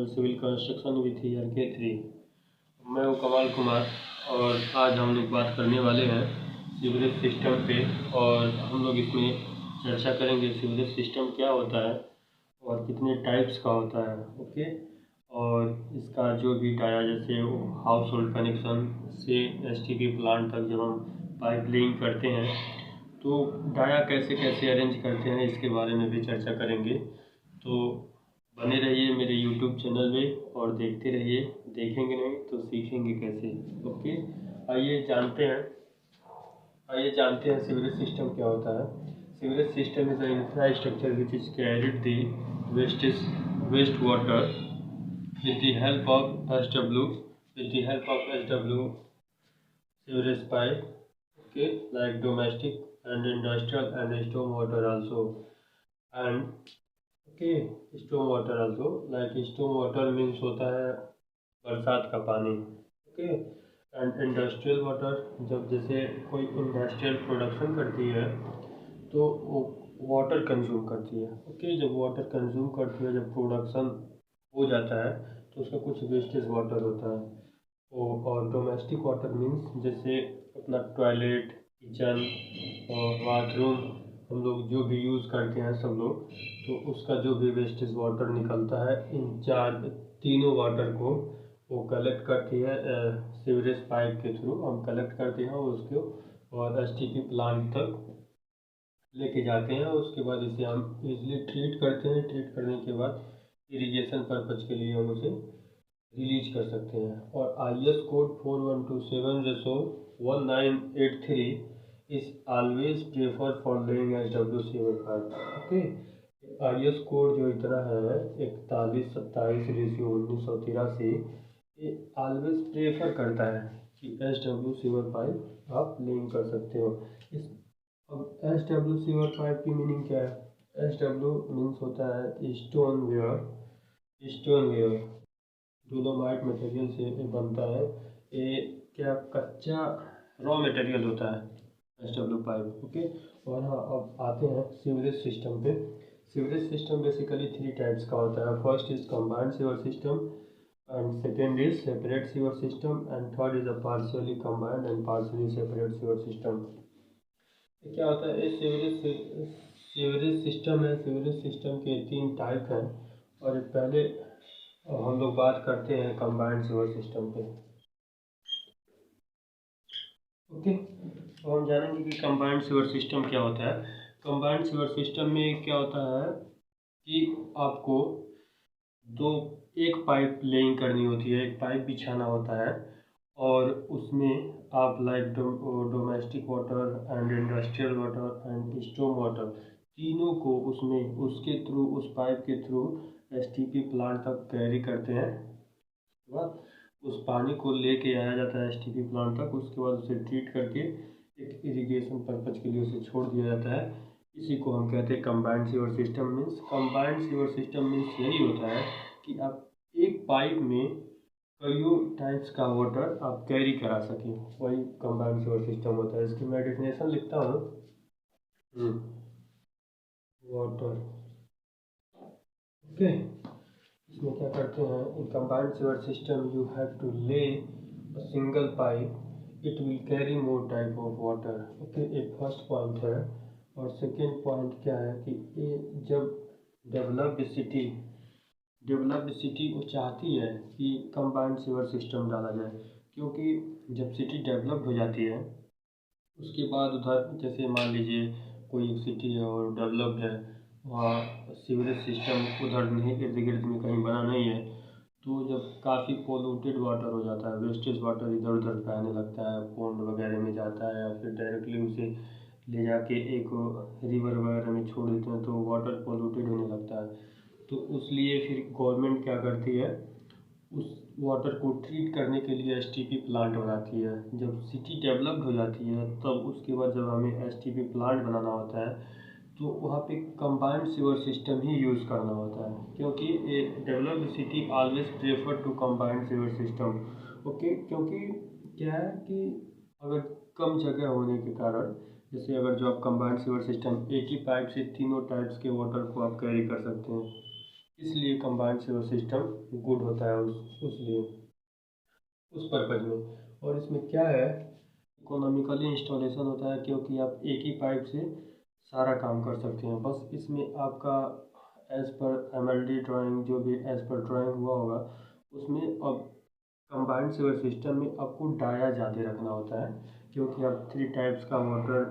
Channel civil construction with RK3। मैं हूँ कमाल कुमार और आज हम लोग बात करने वाले हैं सीवरेज सिस्टम पे। और हम लोग इसमें चर्चा करेंगे सीवरेज सिस्टम क्या होता है और कितने टाइप्स का होता है। ओके, और इसका जो भी डाया जैसे हाउस होल्ड कनेक्शन से STP प्लांट तक जब हम पाइप लेइंग करते हैं तो डाया कैसे कैसे अरेंज करते हैं इसके बारे में भी चर्चा करेंगे। तो बने रहिए मेरे YouTube चैनल में और देखते रहिए, देखेंगे नहीं तो सीखेंगे कैसे। ओके, आइए जानते हैं सीवरेज सिस्टम क्या होता है। Sewerage system is a infrastructure which is carried the waste water with the help of SW sewerage pipe, okay, like domestic and industrial and storm water also. And okay, storm water also, like storm water means होता है बरसात का पानी। Okay, and industrial water जब जैसे कोई industrial production करती है तो वो वाटर कंज्यूम करती है। ओके, जब वाटर कंज्यूम करती है, जब प्रोडक्शन हो जाता है तो उसका कुछ वेस्टेज वाटर होता है। और डोमेस्टिक वाटर मीन्स जैसे अपना टॉयलेट, किचन और बाथरूम हम लोग जो भी यूज़ करते हैं सब लोग, तो उसका जो भी वेस्टेज वाटर निकलता है, इन चार तीनों वाटर को वो कलेक्ट करती है सीवरेज पाइप के थ्रू हम कलेक्ट करते हैं उसको और STP प्लांट तक लेके जाते हैं। उसके बाद इसे हम इजीली ट्रीट करते हैं। ट्रीट करने के बाद इरिगेशन पर्पज़ के लिए हम उसे रिलीज कर सकते हैं। और IS code 4127/1983 is always prefer for laying SW sewer pipe. Okay, IS code जो इतना है 4127/1983 ये ऑलवेज प्रेफर करता है कि SW सीवर पाइप आप लेइंग कर सकते हो। इस अब SW सीवर पाइप की मीनिंग क्या है? SW मीन्स होता है स्टोन वेयर डोलोमाइट मटेरियल से बनता है। ये क्या कच्चा रॉ मटेरियल होता है SW पाइप। ओके, और हाँ, अब आते हैं सीवरेज सिस्टम पे। सीवरेज सिस्टम बेसिकली 3 टाइप्स का होता है। First is combined sewer system and second is separate sewer system and third is a partially combined and partially separate sewer system. क्या होता है? सीवरेज सिस्टम है। सीवरेज सिस्टम के 3 type हैं और पहले हम लोग बात करते हैं कंबाइंड सीवर सिस्टम पे। ओके, तो हम जानेंगे कि कंबाइंड सीवर सिस्टम क्या होता है। कंबाइंड सीवर सिस्टम में क्या होता है कि आपको एक पाइप लेइंग करनी होती है, एक पाइप बिछाना होता है और उसमें आप like domestic water and industrial water and storm water तीनों को उसमें उसके थ्रू उस पाइप के थ्रू STP प्लांट तक कैरी करते हैं। उसके बाद उस पानी को लेके आया जाता है STP प्लांट तक। उसके बाद उसे ट्रीट करके एक इरिगेशन पर्पज़ के लिए उसे छोड़ दिया जाता है। इसी को हम कहते हैं combined sewer system. Means combined sewer system means यही होता है कि आप एक पाइप में कईयों टाइप्स का वाटर आप कैरी करा सकें, वही कंबाइंड सीवर सिस्टम होता है। इसकी मैं डेफिनेशन लिखता हूँ। वाटर, ओके, इसमें क्या करते हैं, in combined sewer system you have to lay a single pipe, it will carry more type of water. Okay, एक फर्स्ट पॉइंट है। और सेकेंड पॉइंट क्या है कि ये जब डेवलप्ड सिटी वो चाहती है कि कंबाइंड सीवर सिस्टम डाला जाए, क्योंकि जब सिटी डेवलप्ड हो जाती है उसके बाद उधर जैसे मान लीजिए कोई एक सिटी है और डेवलप्ड है, वहाँ सीवरेज सिस्टम उधर नहीं, इर्द गिर्द में कहीं बना नहीं है, तो जब काफ़ी पोल्यूटेड वाटर हो जाता है, वेस्टेज वाटर इधर उधर बहने लगता है, पॉन्ड वगैरह में जाता है या फिर डायरेक्टली उसे ले जाके एक रिवर वगैरह में छोड़ देते हैं, तो वाटर पोल्यूटेड होने लगता है। तो उसलिए फिर गवर्नमेंट क्या करती है, उस वाटर को ट्रीट करने के लिए STP प्लांट बनाती है। जब सिटी डेवलप्ड हो जाती है तब उसके बाद जब हमें STP प्लांट बनाना होता है तो वहाँ पे कंबाइंड सीवर सिस्टम ही यूज़ करना होता है, क्योंकि a developed city always prefer to combined sewer system. Okay, क्योंकि क्या है कि अगर कम जगह होने के कारण, जैसे अगर जो आप कंबाइंड सीवर सिस्टम एक ही पाइप से तीनों टाइप्स के वाटर को आप कैरी कर सकते हैं। इसलिए कंबाइंड सीवर सिस्टम गुड होता है उसलिए उस पर्पज में। और इसमें क्या है, इकोनॉमिकली इंस्टॉलेशन होता है क्योंकि आप एक ही पाइप से सारा काम कर सकते हैं। बस इसमें आपका एज़ पर एमएलडी ड्राइंग जो भी एज़ पर ड्राइंग हुआ होगा उसमें अब कंबाइंड सीवर सिस्टम में आपको डाया ज़्यादा रखना होता है क्योंकि आप 3 टाइप्स का वाटर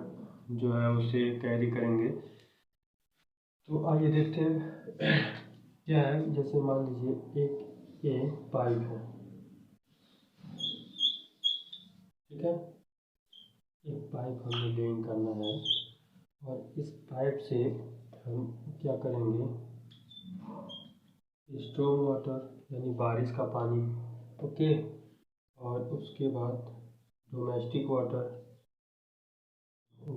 जो है उसे कैरी करेंगे। तो आइए देखते हैं क्या है। जैसे मान लीजिए एक ये पाइप है, ठीक है, एक पाइप हमें लिंक करना है और इस पाइप से हम क्या करेंगे, स्टॉर्म वाटर यानी बारिश का पानी, ओके, और उसके बाद domestic water,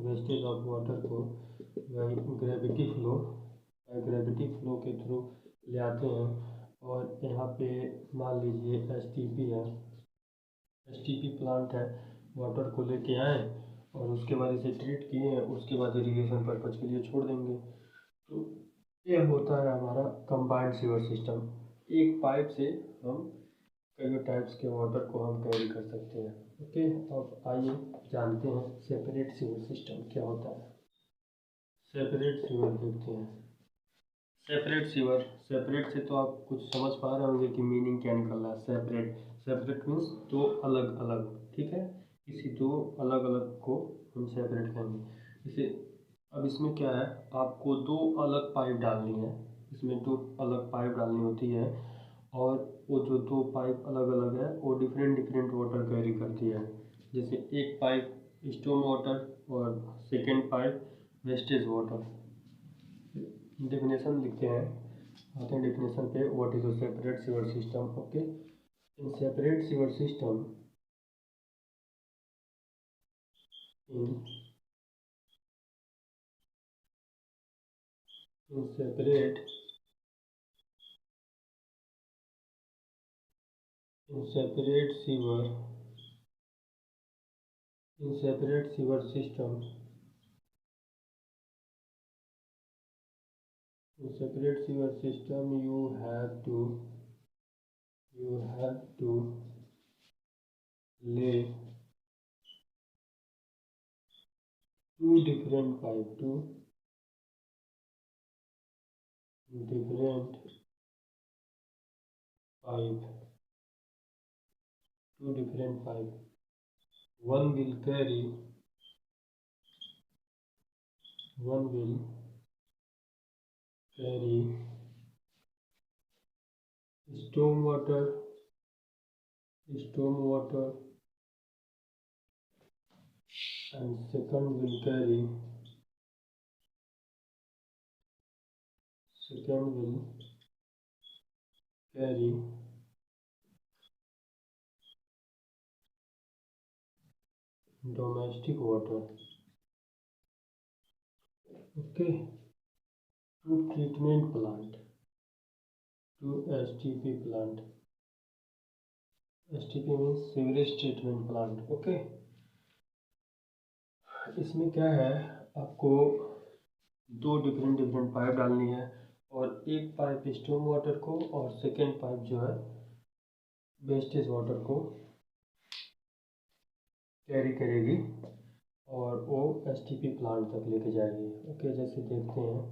wastage of water को ग्रेविटी फ्लो के थ्रू ले आते हैं और यहाँ पे मान लीजिए एसटीपी है, एसटीपी प्लांट है, वाटर को लेके आए और उसके बाद इसे ट्रीट किए हैं, उसके बाद इरिगेशन पर्पज़ के लिए छोड़ देंगे। तो ये होता है हमारा कंबाइंड सीवर सिस्टम। एक पाइप से हम कई टाइप्स के वाटर को हम कैरी कर सकते हैं। ओके, अब आइए जानते हैं सेपरेट सीवर सिस्टम क्या होता है। सेपरेट सीवर देखते हैं। सेपरेट से तो आप कुछ समझ पा रहे होंगे कि मीनिंग क्या निकल रहा है। सेपरेट मीन्स दो अलग अलग, ठीक है, किसी दो अलग अलग को हम सेपरेट करेंगे। इसे अब इसमें क्या है, आपको दो अलग पाइप डालनी है, इसमें दो अलग पाइप डालनी होती है और वो जो दो पाइप अलग अलग है वो डिफरेंट डिफरेंट वाटर कैरी करती है। जैसे एक पाइप स्टॉर्म वाटर और second pipe wastage water. Definition लिखते हैं, आते हैं डेफिनेशन पे। What is a separate sewer system? Okay, in separate sewer system, in in separate in separate sewer in separate sewer system you have to lay two different pipe two different pipe. One will carry storm water and second will carry domestic water, okay, to treatment plant, to STP plant. STP means sewerage treatment plant, okay. इसमें क्या है, आपको दो different pipe डालनी है और एक pipe storm water को और सेकेंड पाइप जो है वेस्टेज वाटर को कैरी करेगी और वो एसटीपी प्लांट तक लेके जाएगी। ओके, जैसे देखते हैं,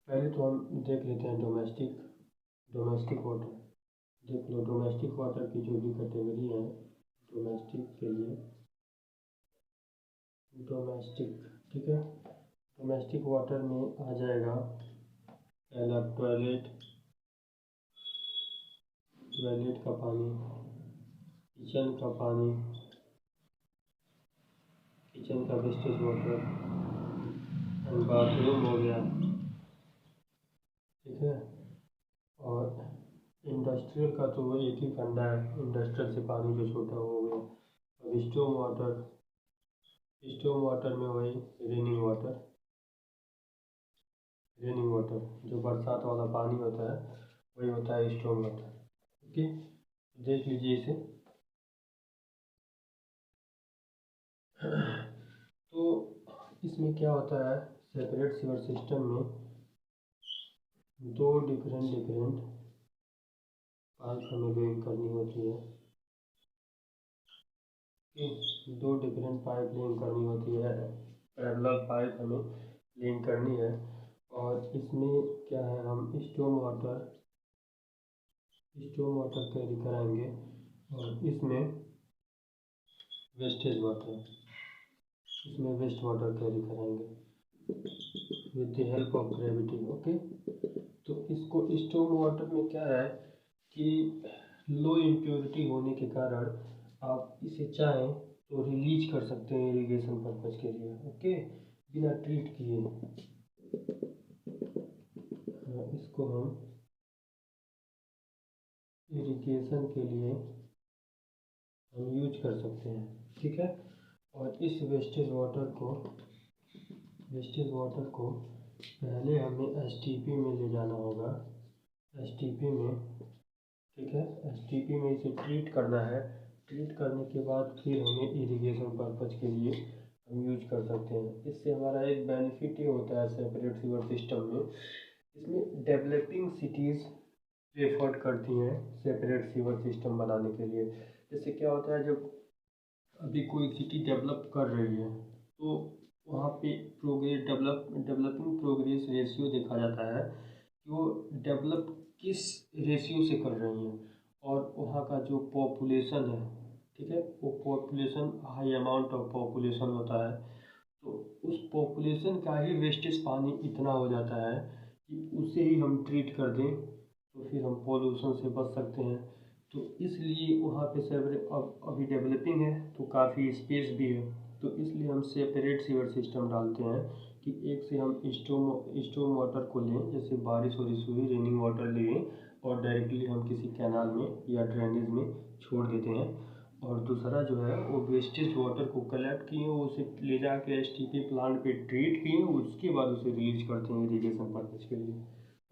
पहले तो हम देख लेते हैं डोमेस्टिक वाटर। देख लो, डोमेस्टिक वाटर की जो भी कैटेगरी है, डोमेस्टिक के लिए ठीक है, डोमेस्टिक वाटर में आ जाएगा पहला टॉयलेट का पानी, किचन का पानी, किचन का वेस्टेज वाटर एंड बाथरूम हो गया, ठीक है। और इंडस्ट्रियल का तो वो एक ही फंडा है, इंडस्ट्रियल से पानी जो छोटा हो गया। अब स्टॉर्म वाटर में वही रेनिंग वाटर जो बरसात वाला पानी होता है वही होता है स्टॉर्म वाटर, ओके। देख लीजिए इसे। तो इसमें क्या होता है, सेपरेट सीवर सिस्टम में दो डिफरेंट पाइप हमें लिंक करनी होती है। दो डिफरेंट पाइप लिंक करनी होती है, पैरेलल पाइप हमें लिंक करनी है। और इसमें क्या है, हम स्टॉर्म वाटर कैरी कराएंगे और इसमें वेस्ट वाटर कैरी कराएंगे with the help of gravity. Okay, तो इसको स्टॉर्म वाटर में क्या है कि लो इम्प्योरिटी होने के कारण आप इसे चाहें तो रिलीज कर सकते हैं इरिगेशन पर्पज़ के लिए। ओके, बिना ट्रीट किए। इसको हम इरिगेशन के लिए हम यूज कर सकते हैं, ठीक है। और इस वेस्टेज वाटर को पहले हमें एसटीपी में ले जाना होगा, एसटीपी में, ठीक है। एसटीपी में इसे ट्रीट करना है। ट्रीट करने के बाद फिर हमें इरिगेशन पर्पज़ के लिए हम यूज कर सकते हैं। इससे हमारा एक बेनिफिट ये होता है सेपरेट सीवर सिस्टम में, इसमें डेवलपिंग सिटीज़ प्रेफर्ड करती हैं सेपरेट सीवर सिस्टम बनाने के लिए। जैसे क्या होता है, जब अभी कोई सिटी डेवलप कर रही है तो वहाँ पे डेवलपिंग प्रोग्रेस रेशियो देखा जाता है कि वो डेवलप किस रेशियो से कर रही हैं। और वहाँ का जो पॉपुलेशन है, ठीक है, वो population high amount of population होता है, तो उस पॉपुलेशन का ही वेस्टेज पानी इतना हो जाता है कि उसे ही हम ट्रीट कर दें तो फिर हम पॉल्यूशन से बच सकते हैं। तो इसलिए वहाँ पे अब अभी डेवलपिंग है तो काफ़ी स्पेस भी है, तो इसलिए हम सेपरेट सीवर सिस्टम डालते हैं कि एक से हम स्टॉर्म वाटर को लें, जैसे बारिश वारिश हुई रेनिंग वाटर लें और डायरेक्टली हम किसी कैनाल में या ड्रेनेज में छोड़ देते हैं। और दूसरा जो है वो वेस्टेज वाटर को कलेक्ट किए, उसे ले जाके एसटीपी प्लांट पे ट्रीट किए, उसके बाद उसे रिलीज करते हैं इरीगेशन पर्पज़ के लिए।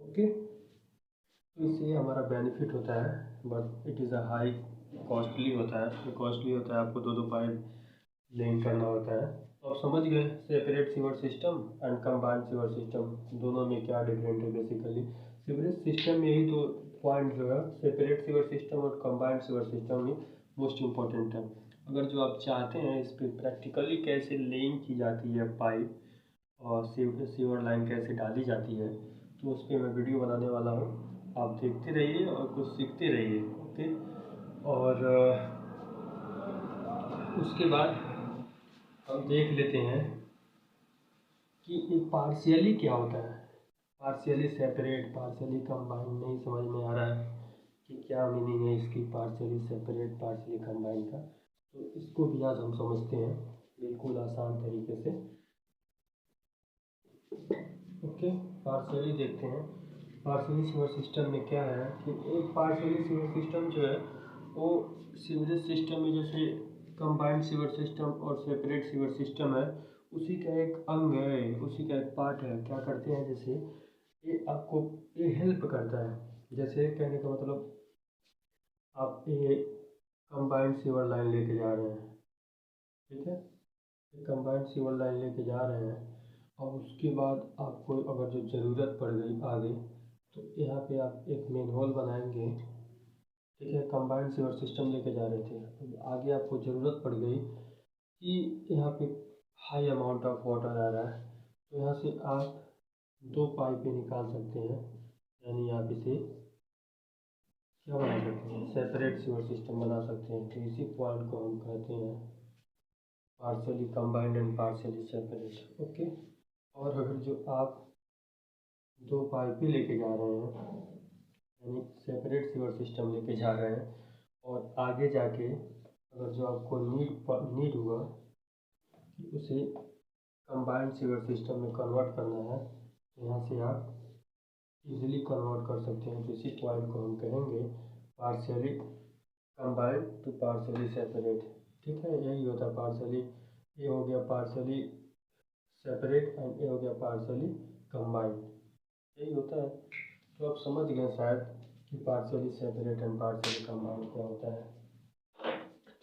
ओके, तो इससे हमारा बेनिफिट होता है, but it is a high costly होता है, आपको दो पाइप लिंक करना होता है। तो आप समझ गए separate sewer system and combined sewer system दोनों में क्या डिफरेंट है। बेसिकली सीवरेज सिस्टम में यही दो पॉइंट जो है, सेपरेट सीवर सिस्टम और कंबाइंड सीवर सिस्टम में मोस्ट इम्पॉर्टेंट है। अगर जो आप चाहते हैं इस पर प्रैक्टिकली कैसे लिंक की जाती है पाइप और सीवर लाइन कैसे डाली जाती है, तो उस पर मैं वीडियो बनाने वाला हूँ, आप देखते रहिए और कुछ सीखते रहिए। ओके, और उसके बाद हम देख लेते हैं कि एक पार्शियली क्या होता है। पार्शियली सेपरेट, पार्शियली कंबाइंड नहीं समझ में आ रहा है कि क्या मीनिंग है इसकी, पार्शियली सेपरेट पार्शियली कंबाइंड का, तो इसको भी आज हम समझते हैं बिल्कुल आसान तरीके से। ओके, पार्शियली देखते हैं। पार्शियली सीवर सिस्टम में क्या है कि एक पार्शियली सीवर सिस्टम जो है वो सीवरेज सिस्टम में जैसे कंबाइंड सीवर सिस्टम और सेपरेट सीवर सिस्टम है, उसी का एक अंग है, उसी का एक पार्ट है। क्या करते हैं, जैसे ये आपको ये हेल्प करता है। जैसे कहने का मतलब, आप ये कंबाइंड सीवर लाइन लेके जा रहे हैं, ठीक है, कंबाइंड सीवर लाइन लेके जा रहे हैं और उसके बाद आपको अगर जो ज़रूरत पड़ गई आगे, तो यहाँ पे आप एक मेन होल बनाएंगे, ठीक है। कंबाइंड सीवर सिस्टम लेके जा रहे थे, अब आगे आपको ज़रूरत पड़ गई कि यहाँ पे हाई अमाउंट ऑफ वाटर आ रहा है, तो यहाँ से आप दो पाइपें निकाल सकते हैं, यानी आप इसे क्या बना सकते हैं, सेपरेट सीवर सिस्टम बना सकते हैं। तो इसी पॉइंट को हम कहते हैं partially combined and partially separate. Okay, और अगर जो आप दो पाइपें लेके जा रहे हैं, यानी सेपरेट सीवर सिस्टम लेके जा रहे हैं, और आगे जाके अगर जो आपको नीड हुआ कि उसे कंबाइंड सीवर सिस्टम में कन्वर्ट करना है, तो यहाँ से आप इजीली कन्वर्ट कर सकते हैं। तो इसी पॉइंट को हम कहेंगे partially combined to partially separate, ठीक है। यही होता है पार्शियली, ये हो गया पार्शियली सेपरेट एंड ये हो गया पार्शियली कंबाइंड, यही होता है। तो आप समझ गए शायद कि partially separate and partially combined क्या होता है।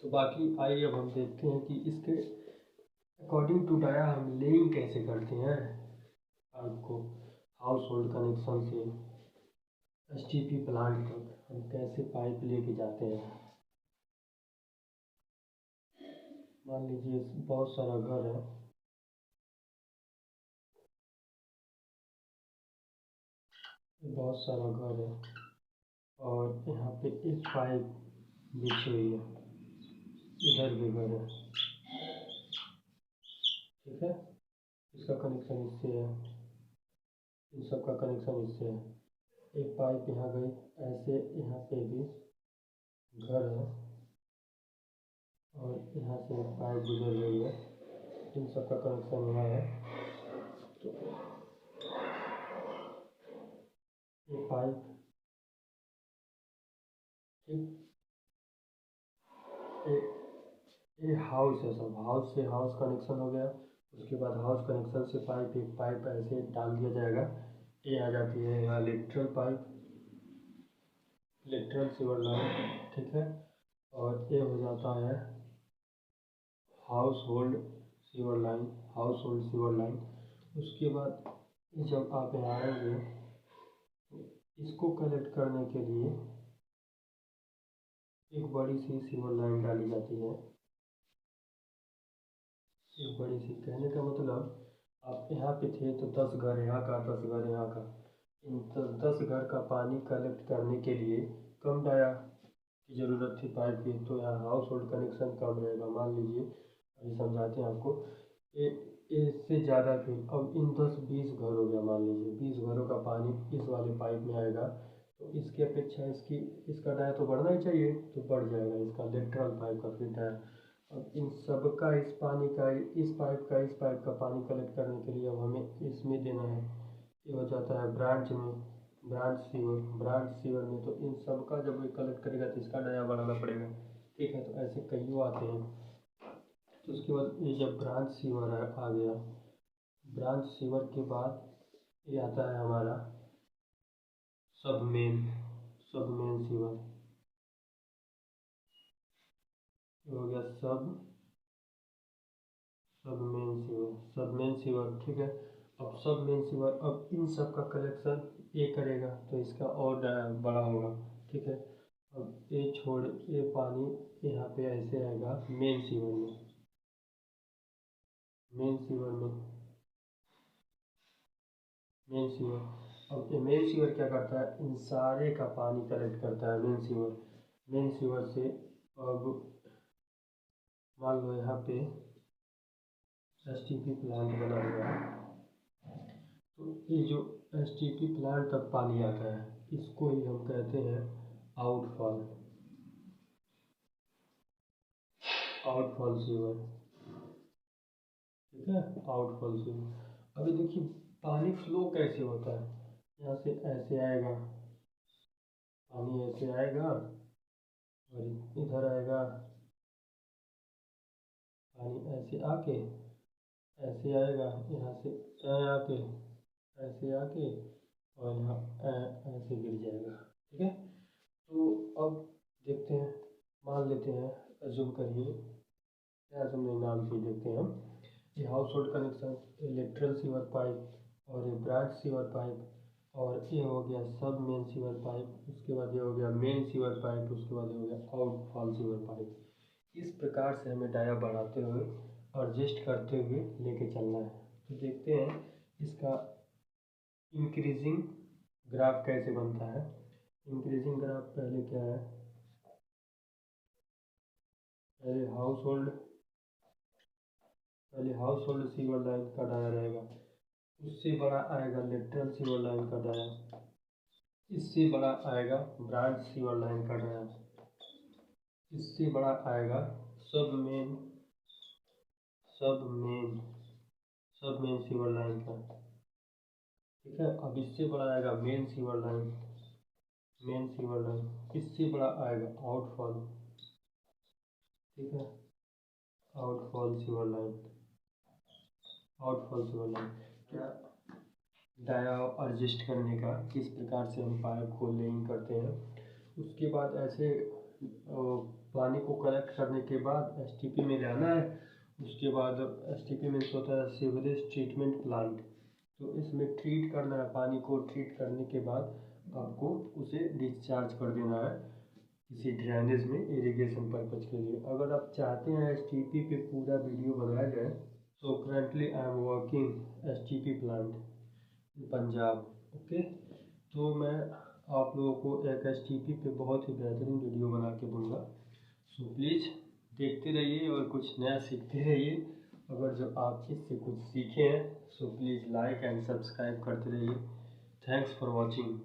तो बाकी आइए अब हम देखते हैं कि इसके अकॉर्डिंग टू डाया हम लेइंग कैसे करते हैं पाइप को हाउस होल्ड कनेक्शन से एसटीपी प्लांट तक हम कैसे पाइप लेके जाते हैं। मान लीजिए बहुत सारा घर है, बहुत सारा घर है और यहाँ पे एक पाइप बिछी हुई है, इधर भी घर है, ठीक है। इसका कनेक्शन इससे है, इन सब का कनेक्शन इससे है। एक पाइप यहाँ गई, ऐसे यहाँ पे भी घर है और यहाँ से एक पाइप गुजर रही है, इन सब का कनेक्शन यहाँ है। तो ये पाइप, ठीक, ये हाउस है, सब हाउस से हाउस कनेक्शन हो गया। उसके बाद हाउस कनेक्शन से पाइप, एक पाइप ऐसे डाल दिया जाएगा, ये आ जाती है यहाँ lateral pipe, lateral sewer line, ठीक है। और ये हो जाता है house hold sewer line, house hold sewer line. उसके बाद जब आप यहाँ आएंगे तो इसको कनेक्ट करने के लिए एक बड़ी सी सीवर लाइन डाली जाती है। एक बड़ी सी, कहने का मतलब आप यहाँ पे थे तो 10 घर यहाँ का, 10 घर यहाँ का, इन 10 घर का पानी कलेक्ट करने के लिए कम डाया की ज़रूरत थी पाइप की, तो यहाँ हाउस होल्ड कनेक्शन कम रहेगा। मान लीजिए अभी समझाते हैं आपको, इससे ज़्यादा फिर अब इन 10-20 घर हो गया, मान लीजिए 20 घरों का पानी इस वाले पाइप में आएगा, तो इसकी अपेक्षा इसका डाया तो बढ़ना ही चाहिए, तो बढ़ जाएगा इसका लेटरल पाइप का फिर डाया। अब इन सब का इस पानी का, इस पाइप का पानी कलेक्ट करने के लिए अब हमें इसमें देना है, ये हो जाता है ब्रांच में, ब्रांच सीवर में। तो इन सब का जब ये कलेक्ट करेगा तो इसका डाया बढ़ाना पड़ेगा, ठीक है। तो ऐसे कई आते हैं। तो उसके बाद ये जब ब्रांच सीवर आ गया, ब्रांच सीवर के बाद ये आता है हमारा सब मेन सीवर, ये हो गया सब मेन सीवर, ठीक है। अब सब मेन सीवर, अब इन सब का कलेक्शन ये करेगा तो इसका और बड़ा होगा, ठीक है। अब ये छोड़, ये पानी यहाँ पे ऐसे आएगा मेन सीवर में, मेन सीवर में, मेन सीवर। अब ये मेन सीवर क्या करता है, इन सारे का पानी कलेक्ट करता है मेन सीवर से। अब मान लो यहाँ पे एसटीपी प्लांट बना हुआ है, तो ये जो एसटीपी प्लांट तक पानी आता है, इसको ही हम कहते हैं आउटफॉल, आउटफॉल सीवर, ठीक है, आउटफॉल सीवर। अभी देखिए पानी फ्लो कैसे होता है, यहाँ से ऐसे आएगा पानी, ऐसे आएगा और इधर आएगा पानी, ऐसे आके ऐसे आएगा, यहाँ से आके ऐसे आके और यहाँ ऐसे गिर जाएगा, ठीक है। तो अब देखते हैं, मान लेते हैं, अज्यूम करिए, क्या अज्यूम नहीं, नाम से देखते हैं हम। ये house hold connection, lateral sewer pipe और ये ब्रांच सीवर पाइप, और ये हो गया सब मेन सीवर पाइप, उसके बाद ये हो गया मेन सीवर पाइप, उसके बाद ये हो गया आउटफॉल सीवर पाइप। इस प्रकार से हमें डाया बढ़ाते हुए और एडजस्ट करते हुए लेके चलना है। तो देखते हैं इसका इंक्रीजिंग ग्राफ कैसे बनता है। इंक्रीजिंग ग्राफ पहले क्या है, पहले हाउस होल्ड सीवर लाइन का डाया रहेगा, उससे बड़ा आएगा लेटरल सीवर लाइन का डाया, इससे बड़ा आएगा ब्रांच सीवर लाइन का डाया, इससे बड़ा आएगा सब मेन सीवर लाइन का, ठीक है। अब इससे बड़ा आएगा मेन सीवर लाइन, इससे बड़ा आएगा आउटफॉल, ठीक है, outfall sewer line. Dia adjust करने का किस प्रकार से हम पाइप को लेइंग करते हैं। उसके बाद ऐसे पानी को कलेक्ट करने के बाद एसटीपी में लाना है। उसके बाद एसटीपी में होता है सीवरेज ट्रीटमेंट प्लांट, तो इसमें ट्रीट करना है, पानी को ट्रीट करने के बाद आपको उसे डिस्चार्ज कर देना है किसी ड्रेनेज में इरिगेशन पर्पज़ के लिए। अगर आप चाहते हैं STP पे पूरा वीडियो बनाया जाए, so currently I am working STP plant in Punjab. Okay, तो मैं आप लोगों को एक STP पे बहुत ही बेहतरीन वीडियो बना के दूँगा। सो प्लीज़ देखते रहिए और कुछ नया सीखते रहिए। अगर जो आप इससे कुछ सीखे हैं, so please like and subscribe करते रहिए। Thanks for watching.